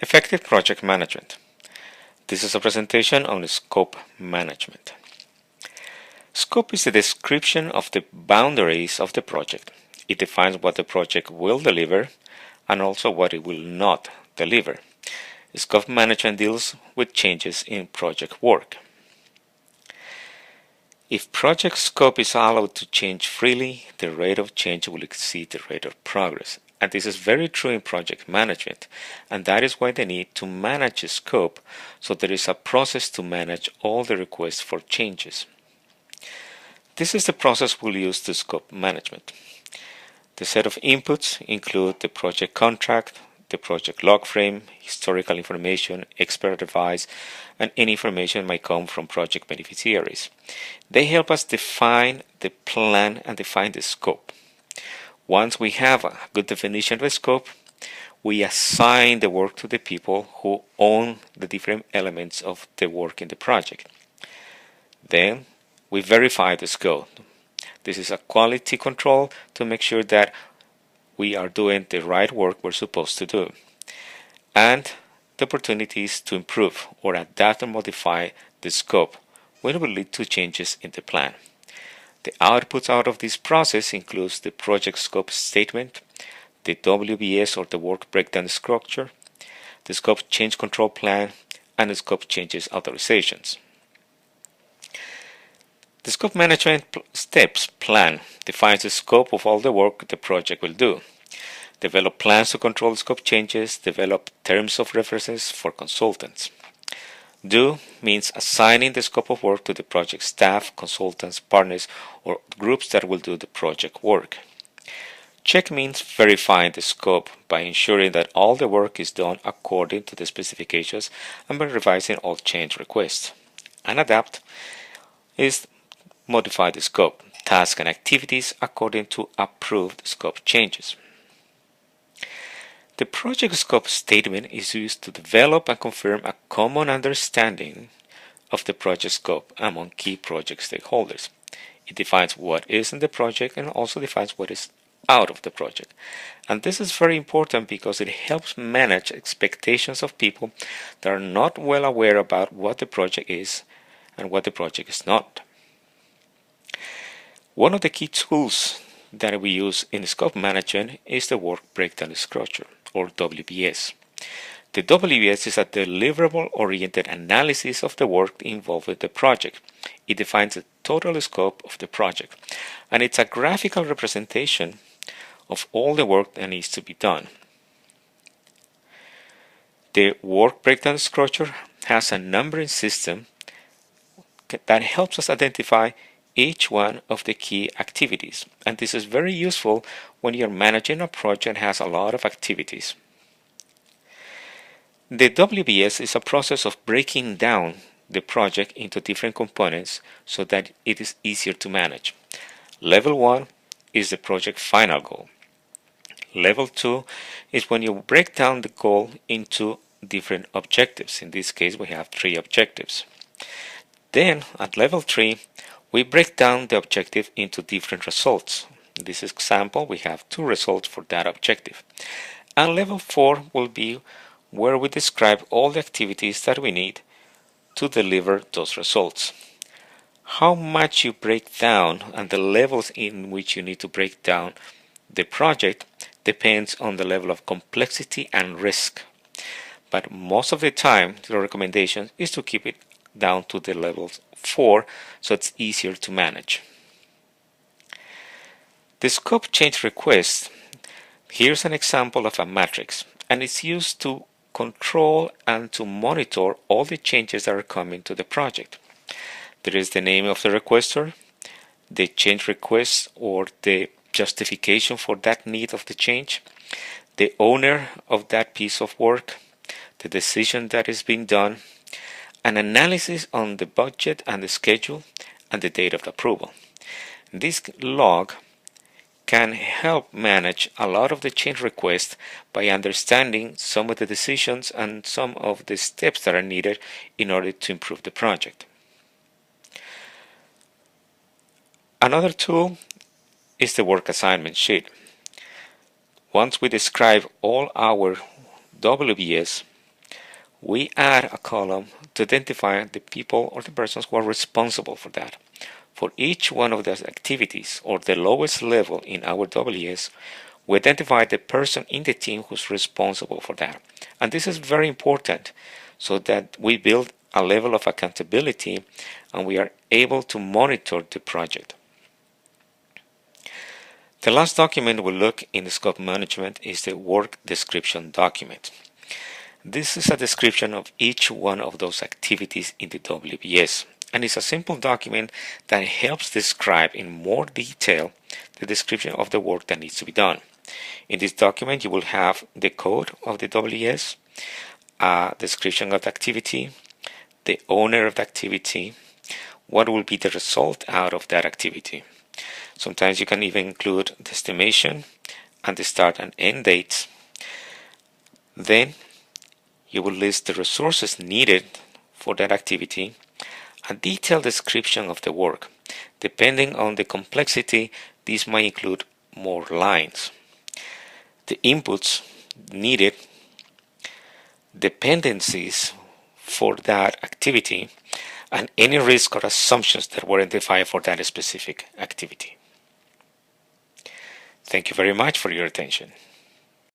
Effective project management. This is a presentation on scope management. Scope is the description of the boundaries of the project. It defines what the project will deliver and also what it will not deliver. Scope management deals with changes in project work. If project scope is allowed to change freely, the rate of change will exceed the rate of progress. And this is very true in project management, and that is why they need to manage a scope, so there is a process to manage all the requests for changes. This is the process we'll use to scope management. The set of inputs include the project contract, the project log frame, historical information, expert advice, and any information might come from project beneficiaries. They help us define the plan and define the scope. Once we have a good definition of the scope, we assign the work to the people who own the different elements of the work in the project. Then we verify the scope. This is a quality control to make sure that we are doing the right work we're supposed to do. And the opportunities to improve or adapt or modify the scope will lead to changes in the plan. The outputs out of this process includes the project scope statement, the WBS or the work breakdown structure, the scope change control plan, and the scope changes authorizations. The scope management steps plan defines the scope of all the work the project will do. Develop plans to control the scope changes, develop terms of references for consultants. Do means assigning the scope of work to the project staff, consultants, partners, or groups that will do the project work. Check means verifying the scope by ensuring that all the work is done according to the specifications and by revising all change requests. And adapt is modify the scope, tasks, and activities according to approved scope changes. The project scope statement is used to develop and confirm a common understanding of the project scope among key project stakeholders. It defines what is in the project and also defines what is out of the project. And this is very important because it helps manage expectations of people that are not well aware about what the project is and what the project is not. One of the key tools that we use in scope management is the work breakdown structure, or WBS. The WBS is a deliverable-oriented analysis of the work involved with the project. It defines the total scope of the project, and it's a graphical representation of all the work that needs to be done. The work breakdown structure has a numbering system that helps us identify each one of the key activities, and this is very useful when you're managing a project that has a lot of activities. The WBS is a process of breaking down the project into different components so that it is easier to manage. Level 1 is the project final goal. Level 2 is when you break down the goal into different objectives. In this case, we have 3 objectives. Then, at level 3, we break down the objective into different results. In this example, we have 2 results for that objective. And level 4 will be where we describe all the activities that we need to deliver those results. How much you break down and the levels in which you need to break down the project depends on the level of complexity and risk. But most of the time, the recommendation is to keep it down to the level 4 so it's easier to manage. The scope change request, here's an example of a matrix, and it's used to control and to monitor all the changes that are coming to the project. There is the name of the requester, the change request or the justification for that need of the change, the owner of that piece of work, the decision that is being done, an analysis on the budget and the schedule, and the date of the approval. This log can help manage a lot of the change requests by understanding some of the decisions and some of the steps that are needed in order to improve the project. Another tool is the work assignment sheet. Once we describe all our WBS, we add a column to identify the people or the persons who are responsible for that. For each one of those activities, or the lowest level in our WS, we identify the person in the team who's responsible for that. And this is very important so that we build a level of accountability and we are able to monitor the project. The last document we'll look in the scope management is the work description document. This is a description of each one of those activities in the WBS, and it's a simple document that helps describe in more detail the description of the work that needs to be done. In this document, you will have the code of the WS, a description of the activity, the owner of the activity, what will be the result out of that activity. Sometimes you can even include the estimation and the start and end dates. Then you will list the resources needed for that activity, a detailed description of the work. Depending on the complexity, this might include more lines. The inputs needed, dependencies for that activity, and any risk or assumptions that were identified for that specific activity. Thank you very much for your attention.